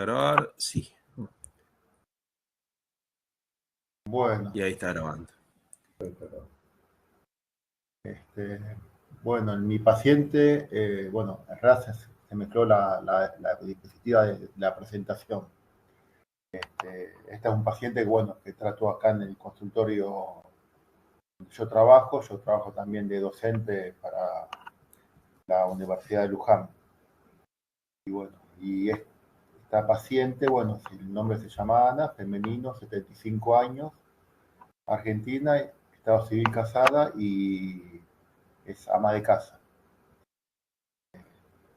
Grabar, sí. Bueno, Y ahí está grabando. bueno, en mi paciente, bueno, en realidad se mezcló la diapositiva de la presentación. Este es un paciente bueno, que trato acá en el consultorio donde yo trabajo también de docente para la Universidad de Luján. Y bueno, y esta paciente, bueno, el nombre se llama Ana, femenino, 75 años, argentina, estado civil casada y es ama de casa.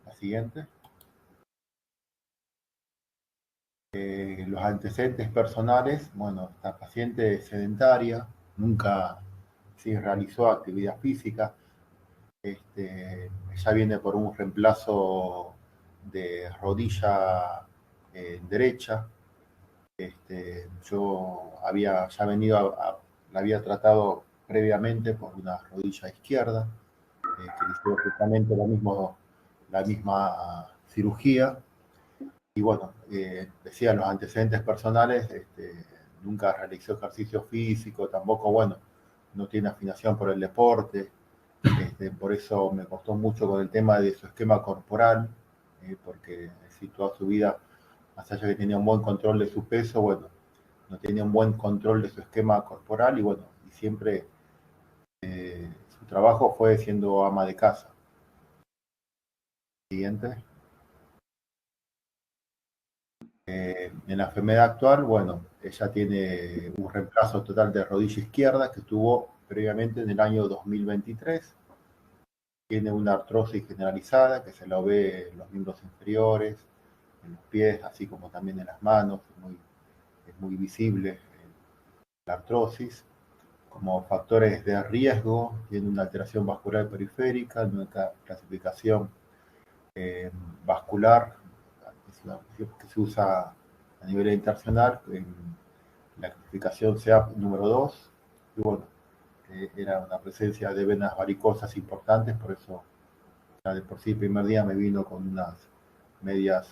La siguiente. Los antecedentes personales, bueno, esta paciente es sedentaria, nunca sí, realizó actividad física. Ella viene por un reemplazo de rodilla derecha. Yo había ya venido la había tratado previamente por una rodilla izquierda, que le hicieron justamente la misma cirugía. Y bueno, decía los antecedentes personales, nunca realizó ejercicio físico, tampoco, bueno, no tiene afinación por el deporte, por eso me costó mucho con el tema de su esquema corporal, porque si toda su vida, más allá de que tenía un buen control de su peso, bueno, no tenía un buen control de su esquema corporal y bueno, y siempre su trabajo fue siendo ama de casa. Siguiente. En la enfermedad actual, bueno, ella tiene un reemplazo total de rodilla izquierda que tuvo previamente en el año 2023. Tiene una artrosis generalizada que se la ve en los miembros inferiores, en los pies, así como también en las manos. Es muy visible la artrosis. Como factores de riesgo, tiene una alteración vascular periférica, una clasificación vascular que se usa a nivel internacional, en la clasificación CEAP número 2, y bueno, era una presencia de venas varicosas importantes, por eso ya de por sí el primer día me vino con unas medias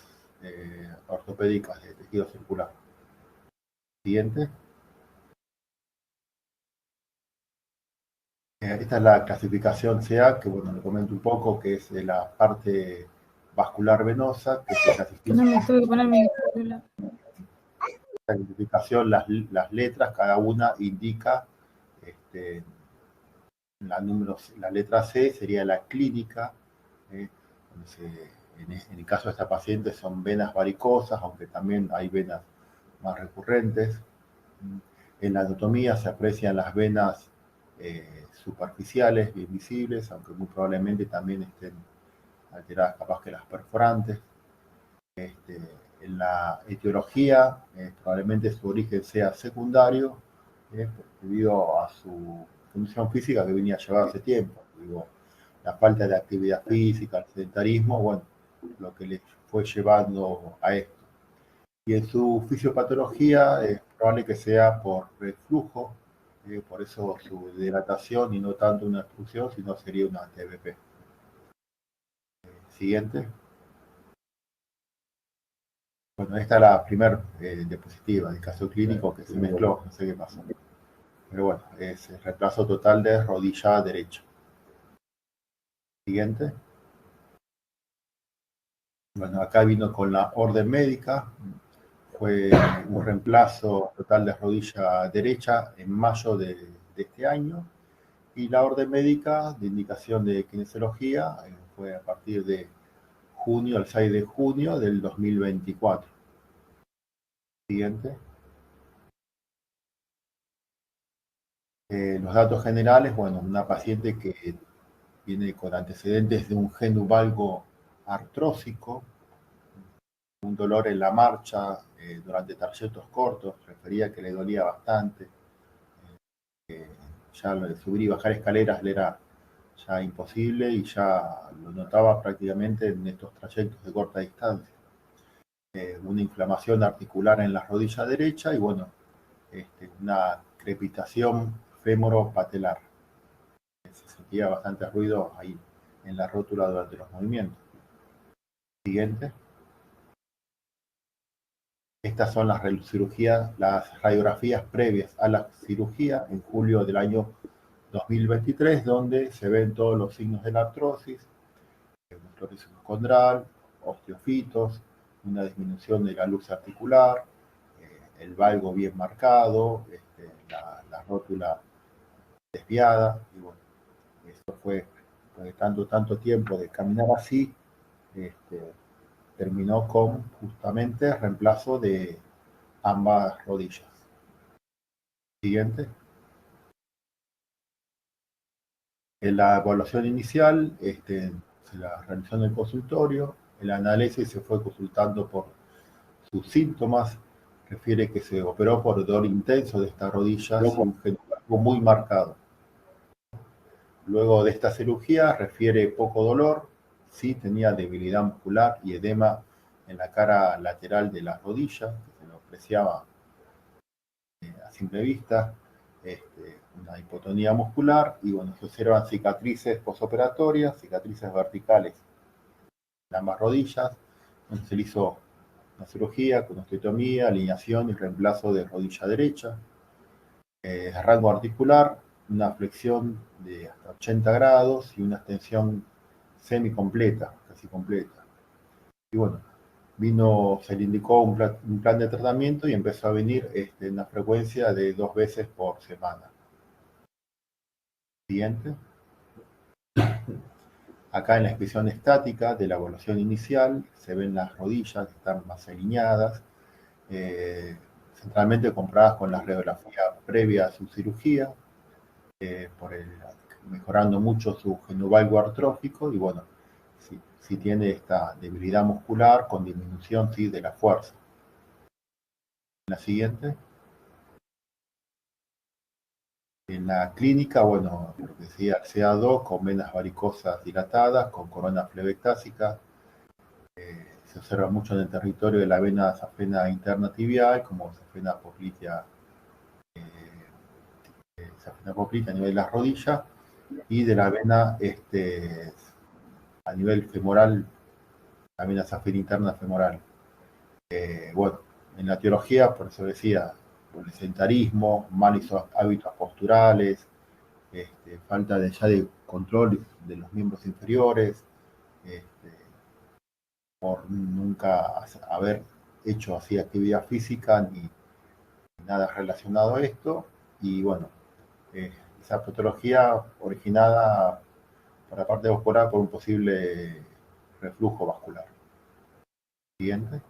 ortopédicas de tejido circular. Siguiente. Esta es la clasificación CA, que bueno, le comento un poco, que es de la parte vascular venosa, que se clasifica. No me tuve que poner mi celular. Esta clasificación, las letras, cada una indica la letra C sería la clínica. En el caso de esta paciente son venas varicosas, aunque también hay venas más recurrentes. En la anatomía se aprecian las venas superficiales, bien visibles, aunque muy probablemente también estén alteradas capaz que las perforantes. En la etiología, probablemente su origen sea secundario, debido a su función física que venía llevada hace tiempo. Digo, la falta de actividad física, el sedentarismo, bueno, lo que le fue llevando a esto. Y en su fisiopatología es probable que sea por reflujo, por eso su dilatación y no tanto una obstrucción, sino sería una TBP. Siguiente. Bueno, esta es la primera diapositiva del caso clínico que se mezcló, no sé qué pasó. Pero bueno, es el reemplazo total de rodilla derecha. Siguiente. Bueno, acá vino con la orden médica. Fue un reemplazo total de rodilla derecha en mayo de este año. Y la orden médica de indicación de kinesiología fue a partir de junio, el 6 de junio del 2024. Siguiente. Los datos generales, bueno, una paciente que viene con antecedentes de un genu valgo artrósico, un dolor en la marcha durante trayectos cortos, refería que le dolía bastante, ya lo de subir y bajar escaleras le era ya imposible y ya lo notaba prácticamente en estos trayectos de corta distancia. Una inflamación articular en la rodilla derecha y bueno, una crepitación fémoro-patelar. Se sentía bastante ruido ahí en la rótula durante los movimientos. Siguiente. Estas son las cirugías, las radiografías previas a la cirugía en julio del año 2023, donde se ven todos los signos de la artrosis, necrosis condral, osteofitos, una disminución de la luz articular, el valgo bien marcado, la rótula desviada, y bueno, esto fue de tanto tiempo de caminar así, terminó con justamente reemplazo de ambas rodillas. Siguiente. En la evaluación inicial se la realizó en el consultorio, el análisis se fue consultando por sus síntomas, refiere que se operó por dolor intenso de esta rodilla y un genético muy marcado. Luego de esta cirugía refiere poco dolor, sí tenía debilidad muscular y edema en la cara lateral de la rodilla, que se lo apreciaba a simple vista, una hipotonía muscular, y bueno, se observan cicatrices posoperatorias, cicatrices verticales en ambas rodillas, donde se le hizo una cirugía con osteotomía, alineación y reemplazo de rodilla derecha, rango articular, una flexión de hasta 80 grados y una extensión semicompleta, casi completa. Y bueno, se le indicó un plan de tratamiento y empezó a venir en una frecuencia de 2 veces por semana. Siguiente. Acá en la expresión estática de la evaluación inicial se ven las rodillas que están más alineadas, centralmente comparadas con la radiografía previa a su cirugía, mejorando mucho su genovalgo artrófico y bueno, sí tiene esta debilidad muscular con disminución sí, de la fuerza. En la siguiente. En la clínica, bueno, lo que decía, CA2 con venas varicosas dilatadas, con corona flebectásica. Se observa mucho en el territorio de la vena safena interna tibial, como safena poplitea a nivel de las rodillas, y de la vena a nivel femoral, la vena safena interna femoral. Bueno, en la etiología, por eso decía, por el sedentarismo, malos hábitos posturales, falta de control de los miembros inferiores, por nunca haber hecho así actividad física ni nada relacionado a esto, y bueno, esa patología originada por la parte vascular por un posible reflujo vascular. Siguiente.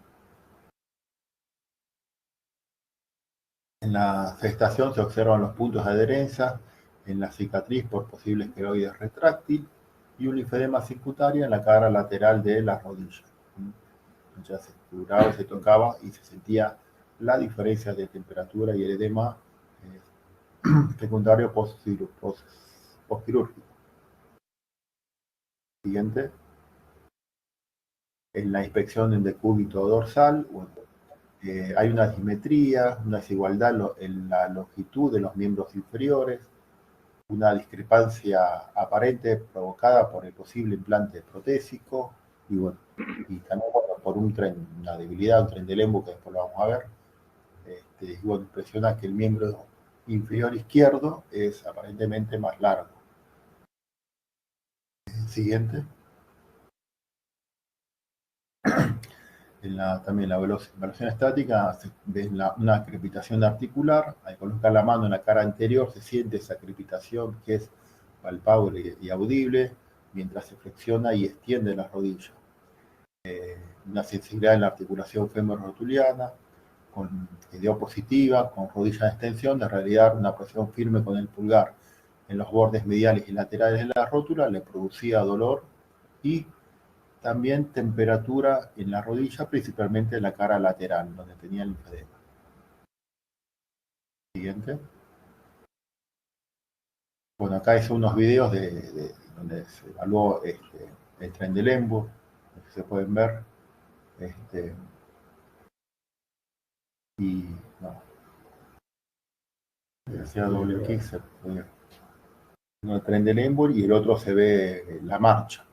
En la gestación se observan los puntos de adherencia en la cicatriz por posible escleroides retráctil y un linfedema circunstario en la cara lateral de la rodilla. Ya se curaba, se tocaba y se sentía la diferencia de temperatura y el edema secundario postquirúrgico. Siguiente. En la inspección en decúbito dorsal, bueno, hay una asimetría, una desigualdad en la longitud de los miembros inferiores, una discrepancia aparente provocada por el posible implante protésico y bueno, y también bueno, por una debilidad, un tren de Lembo que después lo vamos a ver. Y bueno, impresiona que el miembro inferior izquierdo es aparentemente más largo. Siguiente. También la evaluación estática se ve una crepitación articular. Al colocar la mano en la cara anterior se siente esa crepitación que es palpable y audible mientras se flexiona y extiende la rodilla. Una sensibilidad en la articulación femorrotuliana, con ideo positiva, con rodilla en extensión, de realidad una presión firme con el pulgar en los bordes mediales y laterales de la rótula le producía dolor y también temperatura en la rodilla, principalmente en la cara lateral, donde tenía el linfedema. Siguiente. Bueno, acá hice unos videos donde se evaluó el tren de Lembo, que se pueden ver. Y no, hacía doble clic, se puede. Uno el tren de Lembo y el otro se ve la marcha.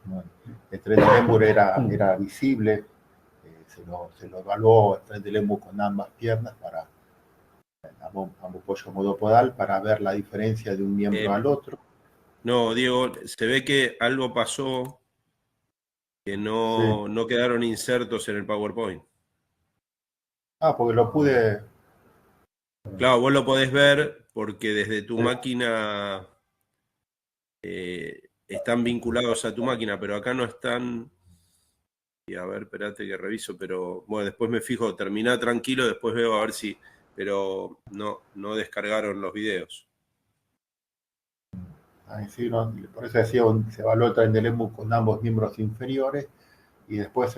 Bueno, el tren de Lemur era visible, se lo evaluó el tren de Lemur con ambas piernas para ambos pollos monopodal para ver la diferencia de un miembro al otro. No, Diego, se ve que algo pasó que no quedaron insertos en el PowerPoint. Ah, porque lo pude... Claro, vos lo podés ver porque desde tu máquina están vinculados a tu máquina, pero acá no están. Y a ver, espérate que reviso, pero bueno, después me fijo, terminá tranquilo, después veo a ver si. Pero no descargaron los videos. Ahí sí, ¿no? Por eso decía, se evaluó el tren de Lemur con ambos miembros inferiores y después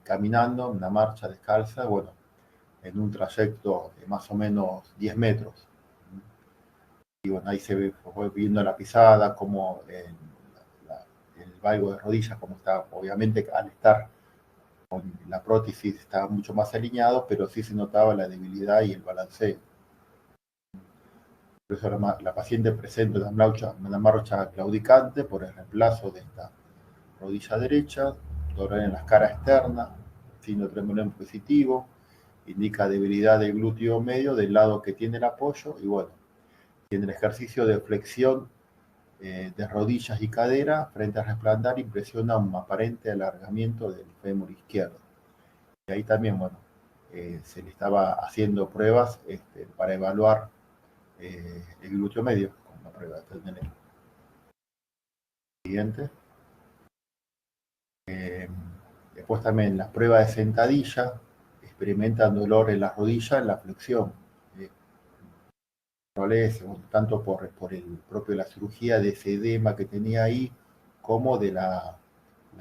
caminando, una marcha descalza, bueno, en un trayecto de más o menos 10 metros. Y bueno, ahí se fue viendo la pisada, como el valgo de rodillas, como está, obviamente al estar con la prótesis estaba mucho más alineado, pero sí se notaba la debilidad y el balanceo. Por eso la paciente presenta una marcha claudicante por el reemplazo de esta rodilla derecha, dolor en la escara externa, signo tremolón positivo, indica debilidad del glúteo medio del lado que tiene el apoyo y bueno, tiene el ejercicio de flexión de rodillas y cadera frente al resplandar impresiona un aparente alargamiento del fémur izquierdo. Y ahí también, bueno, se le estaba haciendo pruebas para evaluar el glúteo medio con la prueba de tener. Siguiente. Después también las pruebas de sentadilla experimentan dolor en la rodilla en la flexión. Tanto por la cirugía de ese edema que tenía ahí, como de las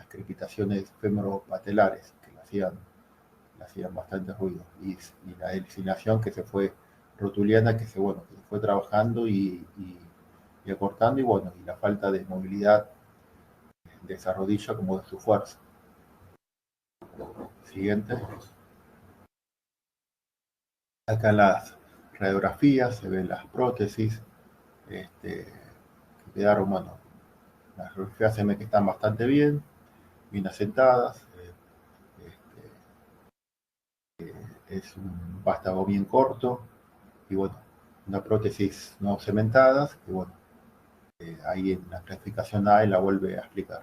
crepitaciones femoropatelares que le hacían bastante ruido. Y la designación que se fue rotuliana, que se fue trabajando y acortando, y bueno, y la falta de movilidad de esa rodilla como de su fuerza. Siguiente. Acá en las radiografías se ven las prótesis que quedaron, bueno, las radiografías se ven que están bastante bien asentadas. Es un vástago bien corto y bueno, una prótesis no cementadas que bueno, ahí en la clasificación A la vuelve a explicar.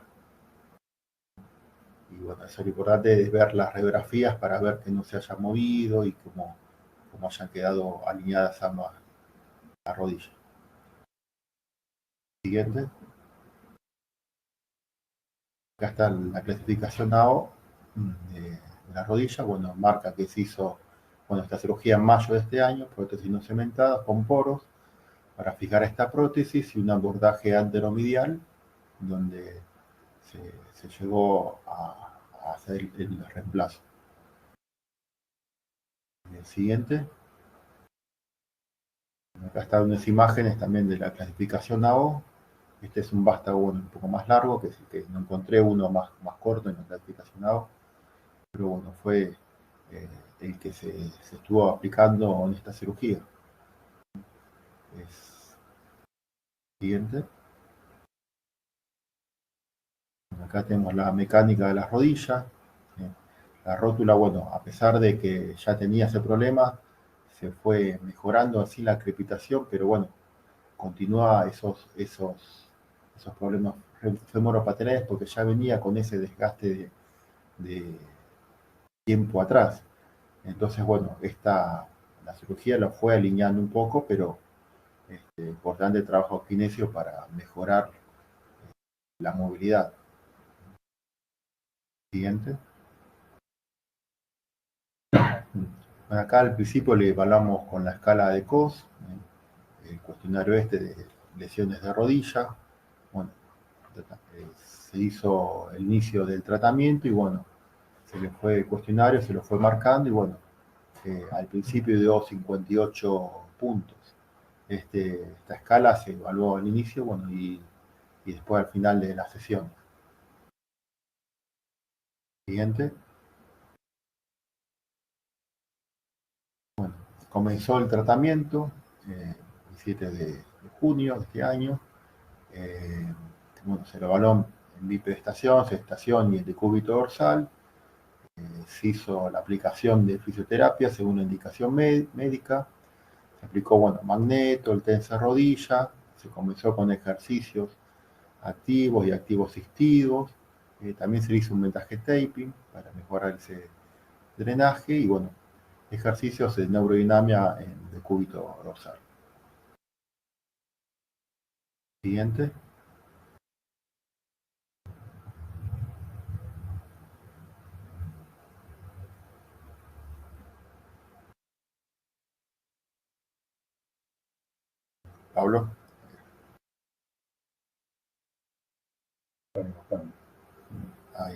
Y bueno, eso es lo importante, es ver las radiografías para ver que no se haya movido y cómo hayan quedado alineadas ambas las rodillas. Siguiente. Acá está la clasificación AO de la rodilla, bueno, marca que se hizo esta cirugía en mayo de este año, prótesis no cementada con poros, para fijar esta prótesis y un abordaje anteromedial, donde se llegó a hacer el reemplazo. El siguiente. Acá están unas imágenes también de la clasificación AO. Este es un vástago un poco más largo, que es el que no encontré uno más corto en la clasificación AO. Pero bueno, fue el que se estuvo aplicando en esta cirugía. Siguiente. Acá tenemos la mecánica de las rodillas. La rótula, bueno, a pesar de que ya tenía ese problema, se fue mejorando así la crepitación, pero bueno, continúa esos problemas femoropatelares porque ya venía con ese desgaste de tiempo atrás. Entonces, bueno, la cirugía lo fue alineando un poco, pero importante trabajo kinesio para mejorar la movilidad. Siguiente. Bueno, acá al principio le evaluamos con la escala de COS, el cuestionario de lesiones de rodilla. Bueno, se hizo el inicio del tratamiento y bueno, se le fue el cuestionario, se lo fue marcando y bueno, al principio dio 58 puntos. Esta escala se evaluó al inicio, bueno, y después al final de la sesión. Siguiente. Bueno, comenzó el tratamiento el 7 de junio de este año. Bueno, se lo evaluó bipedestación, sedestación y el decúbito dorsal. Se hizo la aplicación de fisioterapia según la indicación médica. Se aplicó, bueno, magneto, el tensa rodilla. Se comenzó con ejercicios activos y activos asistidos. También se hizo un vendaje taping para mejorar ese drenaje y, bueno, ejercicios de neurodinamia en decúbito dorsal. Siguiente. Pablo. Ahí.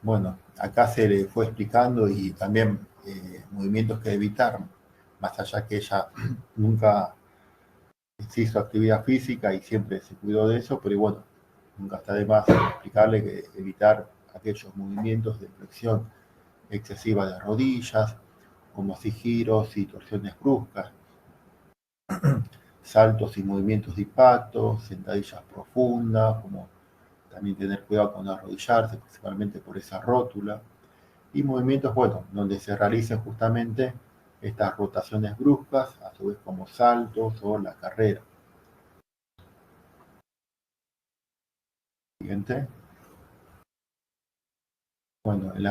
Bueno, acá se le fue explicando y también movimientos que evitar, más allá que ella nunca se hizo actividad física y siempre se cuidó de eso, pero bueno, nunca está de más explicarle que evitar aquellos movimientos de flexión excesiva de rodillas, como así giros y torsiones bruscas, saltos y movimientos de impacto, sentadillas profundas, como también tener cuidado con arrodillarse, principalmente por esa rótula, y movimientos, bueno, donde se realicen justamente estas rotaciones bruscas, a su vez como saltos o la carrera. Siguiente. Bueno, en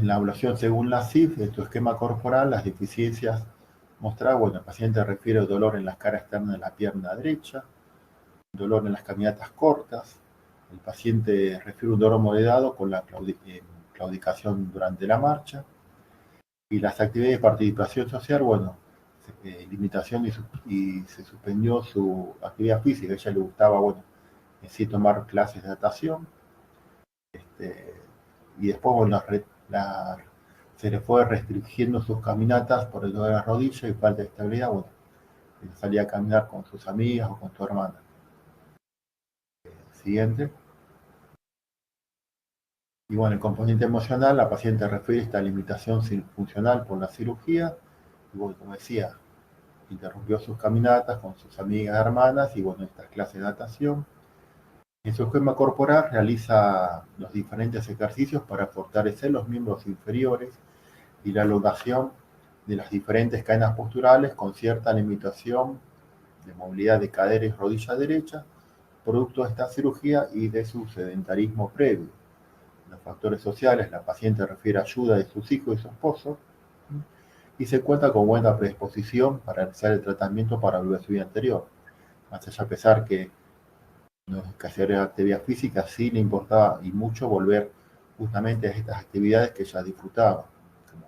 la evaluación según la CIF, de tu esquema corporal, las deficiencias mostradas, bueno, el paciente refiere dolor en la cara externa de la pierna derecha, dolor en las caminatas cortas, el paciente refiere un dolor moderado con la claudicación durante la marcha, y las actividades de participación social, bueno, limitación y se suspendió su actividad física. A ella le gustaba, bueno, sí tomar clases de natación, y después, bueno, se le fue restringiendo sus caminatas por el dolor de la rodilla y falta de estabilidad, bueno, salía a caminar con sus amigas o con su hermana. Siguiente. Y bueno, el componente emocional, la paciente refiere esta limitación funcional por la cirugía, y bueno, como decía, interrumpió sus caminatas con sus amigas hermanas y bueno, estas clases de natación. En su esquema corporal realiza los diferentes ejercicios para fortalecer los miembros inferiores y la elongación de las diferentes cadenas posturales con cierta limitación de movilidad de cadera y rodilla derecha, producto de esta cirugía y de su sedentarismo previo. Los factores sociales, la paciente refiere ayuda de sus hijos y su esposo, y se cuenta con buena predisposición para realizar el tratamiento para volver a su vida anterior. Más allá, a pesar que no que hacer actividad física, sí le importaba y mucho volver justamente a estas actividades que ella disfrutaba, como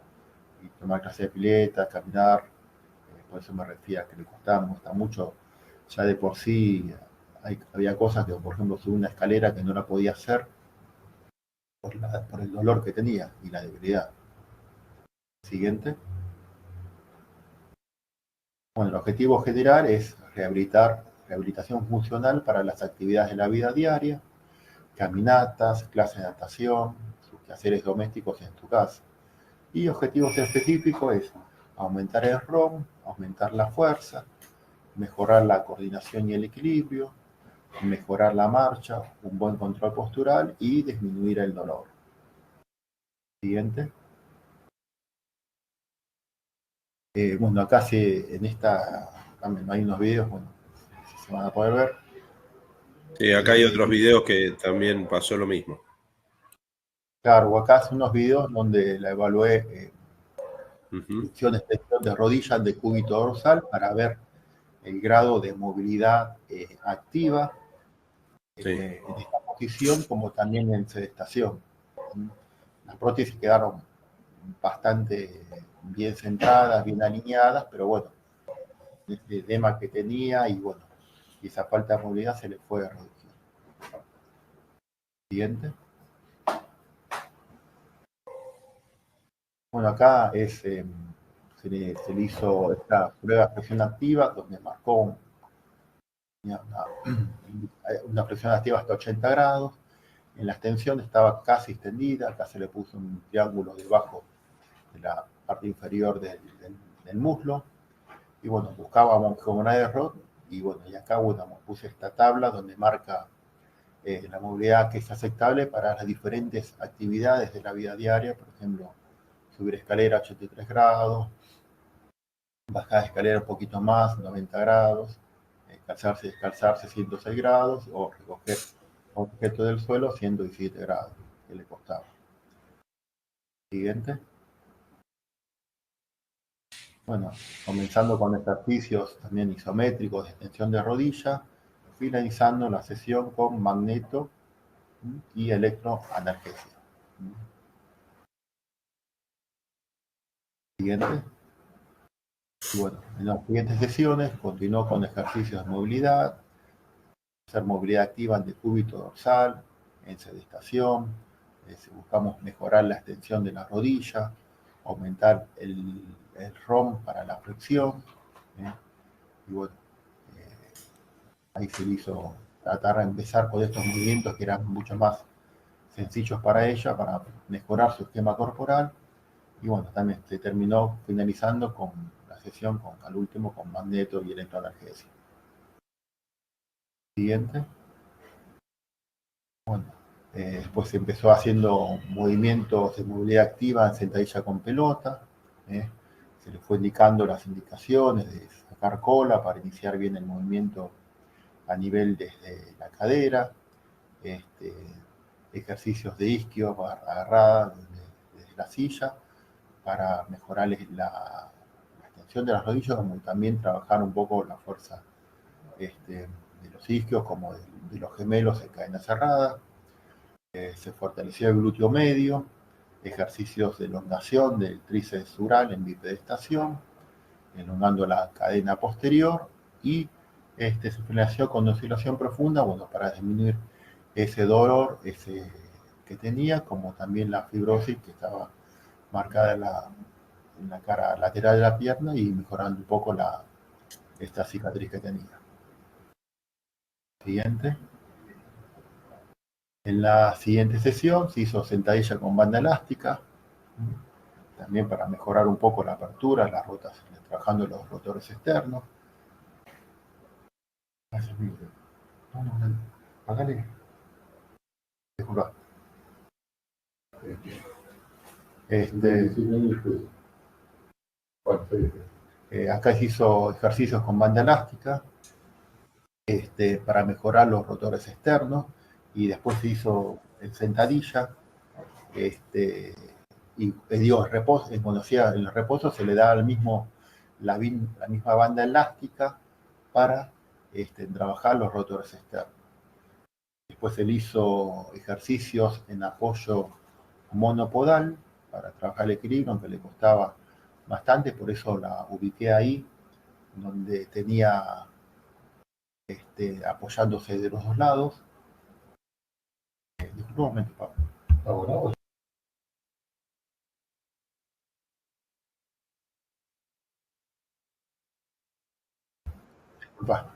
tomar clases de pileta, caminar, por eso me refiero a que le gusta mucho, ya de por sí había cosas que, por ejemplo, subir una escalera que no la podía hacer por el dolor que tenía y la debilidad. Siguiente. Bueno, el objetivo general es rehabilitación funcional para las actividades de la vida diaria, caminatas, clases de natación, sus quehaceres domésticos en tu casa. Y objetivos específicos es aumentar el ROM, aumentar la fuerza, mejorar la coordinación y el equilibrio, mejorar la marcha, un buen control postural y disminuir el dolor. Siguiente. Bueno, acá en esta también hay unos videos, bueno, si se van a poder ver. Sí, acá hay otros videos que también pasó lo mismo. Claro, acá son unos videos donde la evalué flexión, extensión de rodillas de cúbito dorsal para ver el grado de movilidad activa en esta posición, como también en sedestación. Las prótesis quedaron bastante bien centradas, bien alineadas, pero bueno, el edema que tenía y bueno, y esa falta de movilidad se le fue a reducir. Siguiente. Bueno, acá se le hizo esta prueba de presión activa, donde marcó una presión activa hasta 80 grados. En la extensión estaba casi extendida, acá se le puso un triángulo debajo de la parte inferior del muslo. Y bueno, buscábamos geometría de Roth, y bueno, y acá bueno, puse esta tabla donde marca la movilidad que es aceptable para las diferentes actividades de la vida diaria, por ejemplo, subir escalera a 83 grados, bajar escalera un poquito más, 90 grados, calzarse y descalzarse 106 grados, o recoger objeto del suelo 117 grados, que le costaba. Siguiente. Bueno, comenzando con ejercicios también isométricos de extensión de rodilla, finalizando la sesión con magneto y electroanalgesia. Siguiente. Y bueno, en las siguientes sesiones continuó con ejercicios de movilidad, hacer movilidad activa en decúbito dorsal, en sedestación, buscamos mejorar la extensión de la rodilla, aumentar el ROM para la flexión, y bueno, ahí se hizo tratar de empezar con estos movimientos que eran mucho más sencillos para ella, para mejorar su esquema corporal, y bueno, también se terminó finalizando con la sesión, al último, con magneto y electroanalgesia. Siguiente. Bueno, después se empezó haciendo movimientos de movilidad activa en sentadilla con pelota. Se le fue indicando las indicaciones de sacar cola para iniciar bien el movimiento a nivel desde la cadera. Ejercicios de isquio agarrada desde la silla para mejorar la extensión de las rodillas, como también trabajar un poco la fuerza de los isquios, como de los gemelos en cadena cerrada. Se fortaleció el glúteo medio, ejercicios de elongación del tríceps sural en bipedestación, elongando la cadena posterior, y se finalizó con oscilación profunda, bueno, para disminuir ese dolor que tenía, como también la fibrosis que estaba marcada en la cara lateral de la pierna, y mejorando un poco esta cicatriz que tenía. Siguiente. En la siguiente sesión se hizo sentadilla con banda elástica, también para mejorar un poco la apertura, las rotas, trabajando los rotores externos. Hágale. Disculpa. Acá se hizo ejercicios con banda elástica para mejorar los rotores externos, y después se hizo en sentadilla, y dio reposo. Cuando hacía el reposo se le da la misma banda elástica para trabajar los rotores externos. Después se le hizo ejercicios en apoyo monopodal para trabajar el equilibrio, aunque le costaba bastante, por eso la ubiqué ahí, donde tenía apoyándose de los dos lados. Disculpa un momento, Pablo. ¿Está bueno? Disculpa.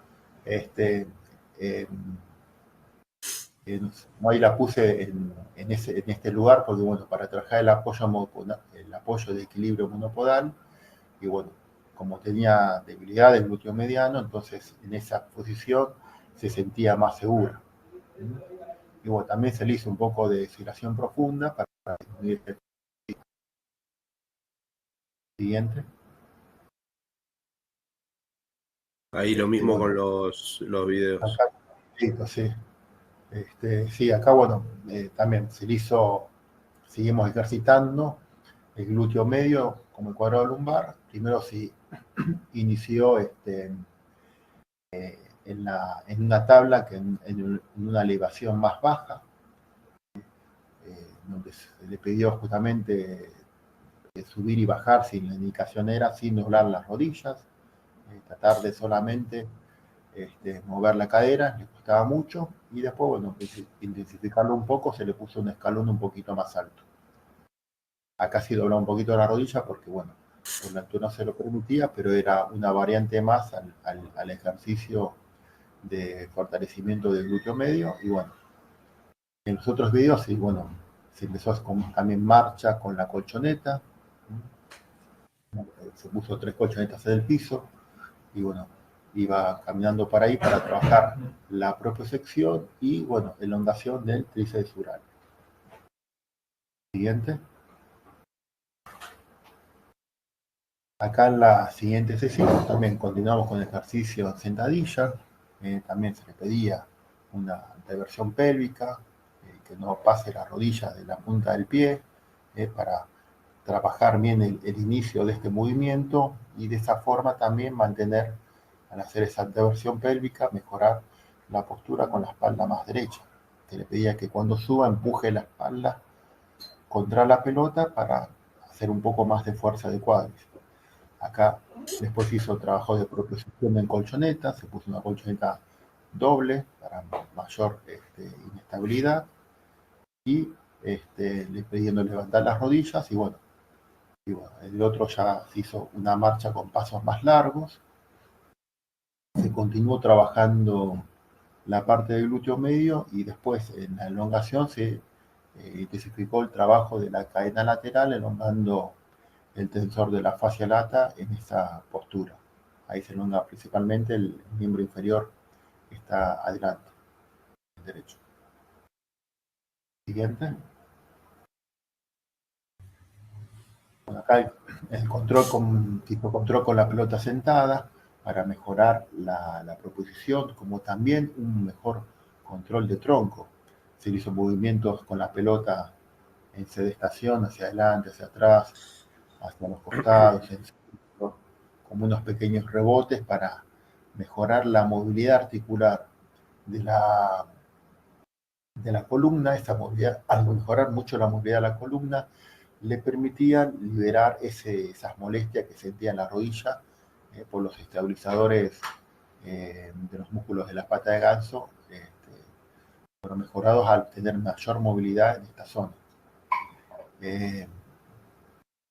Ahí la puse en este lugar porque, bueno, para trabajar el apoyo de equilibrio monopodal, y bueno, como tenía debilidad del glúteo mediano, entonces en esa posición se sentía más segura. Y bueno, también se le hizo un poco de oscilación profunda para disminuir el... Siguiente. Ahí lo mismo con los videos. Acá, listo, sí. Sí, acá, bueno, también se le hizo, seguimos ejercitando el glúteo medio como el cuadrado lumbar. Primero se inició en una tabla que en una elevación más baja, donde se le pidió justamente subir y bajar, sin la indicación era sin doblar las rodillas, tratar de solamente mover la cadera, le costaba mucho, y después, bueno, intensificarlo un poco, se le puso un escalón un poquito más alto. Acá sí doblaba un poquito la rodilla porque, bueno, por la altura no se lo permitía, pero era una variante más al ejercicio de fortalecimiento del glúteo medio. Y bueno, en los otros videos, sí, bueno, se empezó también marcha con la colchoneta, se puso 3 colchonetas en el piso, y bueno, iba caminando para ahí para trabajar la propiocepción y, bueno, elongación del tríceps dural. Siguiente. Acá en la siguiente sesión también continuamos con el ejercicio en sentadilla. También se le pedía una anteversión pélvica, que no pase la rodilla de la punta del pie, para trabajar bien el inicio de este movimiento y de esa forma también mantener, al hacer esa anteversión pélvica, mejorar la postura con la espalda más derecha. Se le pedía que cuando suba empuje la espalda contra la pelota para hacer un poco más de fuerza de cuádriceps. Acá después hizo trabajo de propiocepción en colchoneta, se puso una colchoneta doble para mayor inestabilidad y le pidiendo levantar las rodillas y bueno, el otro ya se hizo una marcha con pasos más largos. Se continuó trabajando la parte del glúteo medio y después en la elongación se intensificó el trabajo de la cadena lateral, elongando el tensor de la fascia lata en esa postura. Ahí se elonga principalmente el miembro inferior que está adelante, el derecho. Siguiente. Bueno, acá el control con la pelota sentada para mejorar la proposición, como también un mejor control de tronco. Se hizo movimientos con la pelota en sedestación, hacia adelante, hacia atrás, hacia los costados, como unos pequeños rebotes para mejorar la movilidad articular de la columna. Esta movilidad, al mejorar mucho la movilidad de la columna, le permitían liberar esas molestias que sentía en la rodilla por los estabilizadores de los músculos de la pata de ganso, fueron mejorados al tener mayor movilidad en esta zona.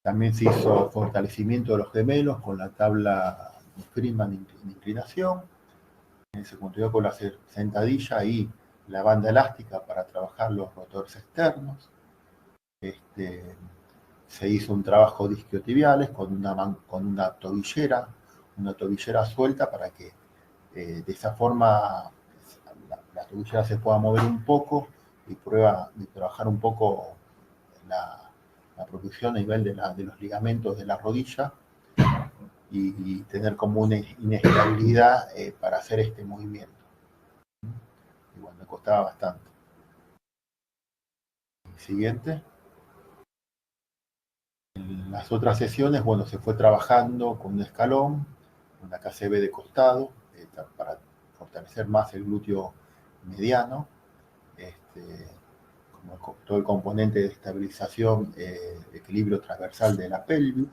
También se hizo fortalecimiento de los gemelos con la tabla de Friedman en inclinación. Se continuó con la sentadilla y la banda elástica para trabajar los rotores externos. Se hizo un trabajo de isquiotibiales con una tobillera suelta para que de esa forma la tobillera se pueda mover un poco y prueba de trabajar un poco la producción a nivel de los ligamentos de la rodilla y tener como una inestabilidad para hacer este movimiento. Y bueno, me costaba bastante. Siguiente. En las otras sesiones, bueno, se fue trabajando con un escalón, una KCB de costado, para fortalecer más el glúteo mediano, como todo el componente de estabilización, equilibrio transversal de la pelvis.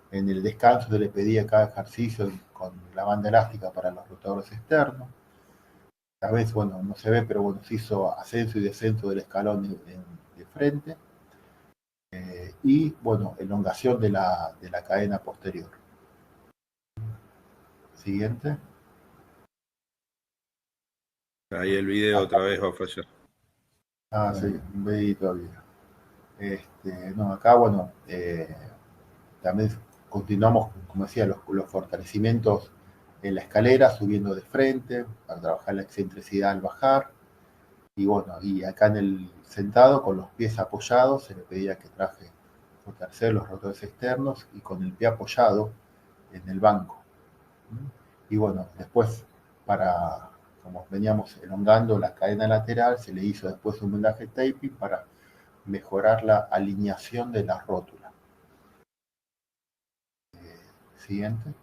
En el descanso se le pedía cada ejercicio con la banda elástica para los rotadores externos. Esta vez, bueno, no se ve, pero bueno, se hizo ascenso y descenso del escalón de frente. Y bueno, elongación de la cadena posterior. Siguiente. Ahí el video otra vez va a fallar. Ah, sí, un videito todavía. No, acá, bueno, también continuamos, como decía, los fortalecimientos en la escalera, subiendo de frente, para trabajar la excentricidad al bajar. Y bueno, y acá en el sentado, con los pies apoyados, se le pedía que traje fortalecer los rotores externos y con el pie apoyado en el banco. Y bueno, después, como veníamos elongando la cadena lateral, se le hizo después un vendaje taping para mejorar la alineación de la rótula. Siguiente.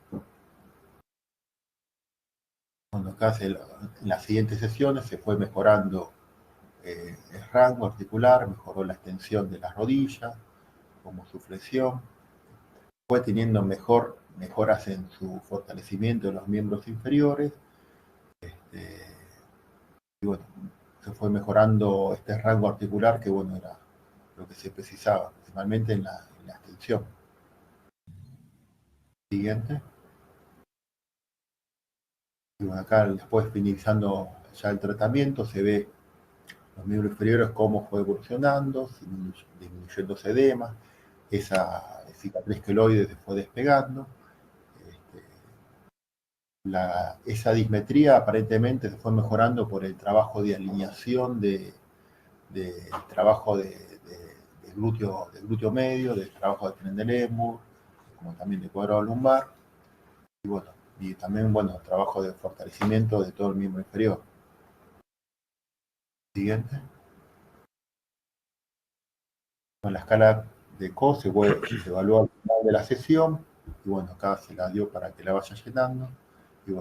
Bueno, acá en las siguientes sesiones se fue mejorando el rango articular, mejoró la extensión de las rodillas, como su flexión, fue teniendo mejoras en su fortalecimiento de los miembros inferiores, y bueno, se fue mejorando este rango articular que bueno, era lo que se precisaba, principalmente en la extensión. Siguiente. Y bueno, acá después finalizando ya el tratamiento, se ve los miembros inferiores cómo fue evolucionando, disminuyendo edema, esa cicatriz queloide se fue despegando. esa dismetría aparentemente se fue mejorando por el trabajo de alineación, trabajo del glúteo medio, del trabajo de tren de lémur, como también de cuadrado lumbar, y también, trabajo de fortalecimiento de todo el miembro inferior. Siguiente. Con la escala de CO se evalúa al final de la sesión, y acá se la dio para que la vaya llenando, y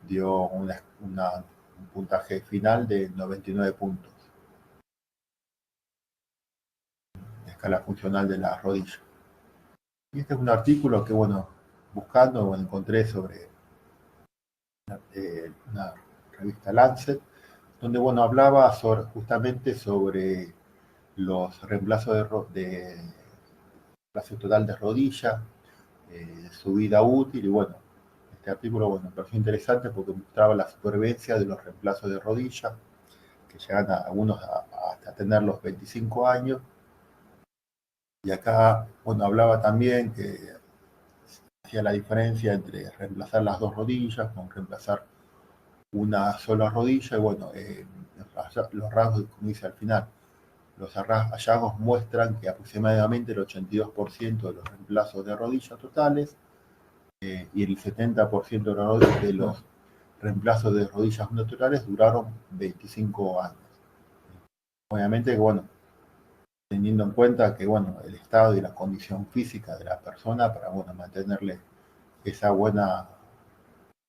dio un puntaje final de 99 puntos. La escala funcional de la rodilla. Y este es un artículo que, buscando, encontré sobre una revista Lancet, donde, hablaba justamente sobre los reemplazos de reemplazo total de rodilla, su vida útil, y este artículo, me pareció interesante porque mostraba la supervivencia de los reemplazos de rodilla, que llegan algunos hasta tener los 25 años, y acá, hablaba también que hacía la diferencia entre reemplazar las dos rodillas con reemplazar una sola rodilla, y los rasgos, como dice al final, los hallazgos muestran que aproximadamente el 82% de los reemplazos de rodillas totales y el 70% de los reemplazos de rodillas naturales duraron 25 años. Obviamente, teniendo en cuenta que, el estado y la condición física de la persona para, mantenerle esa buena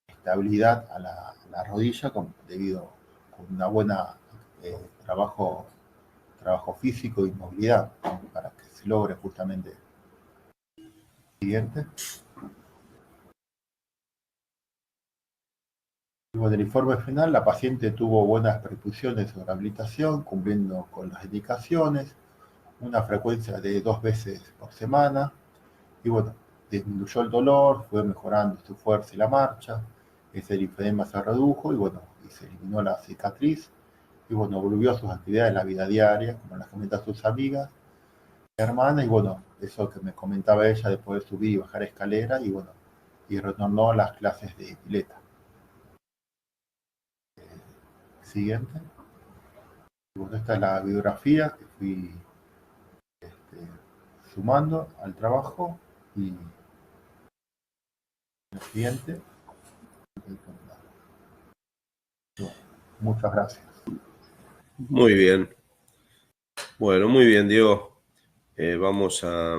estabilidad a la rodilla debido a una buena trabajo físico y movilidad, para que se logre justamente. Siguiente. En el informe final, la paciente tuvo buenas repercusiones sobre rehabilitación, cumpliendo con las indicaciones, una frecuencia de 2 veces por semana, y disminuyó el dolor, fue mejorando su fuerza y la marcha, ese linfedema se redujo, y se eliminó la cicatriz, y volvió a sus actividades en la vida diaria, como las comenta sus amigas, hermana, y eso que me comentaba ella de poder subir y bajar escalera, y retornó a las clases de pileta. Siguiente. Esta es la biografía que fui sumando al trabajo, y lo siguiente. Muchas gracias. Muy bien. Bueno, muy bien, Diego. Vamos a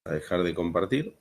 dejar de compartir.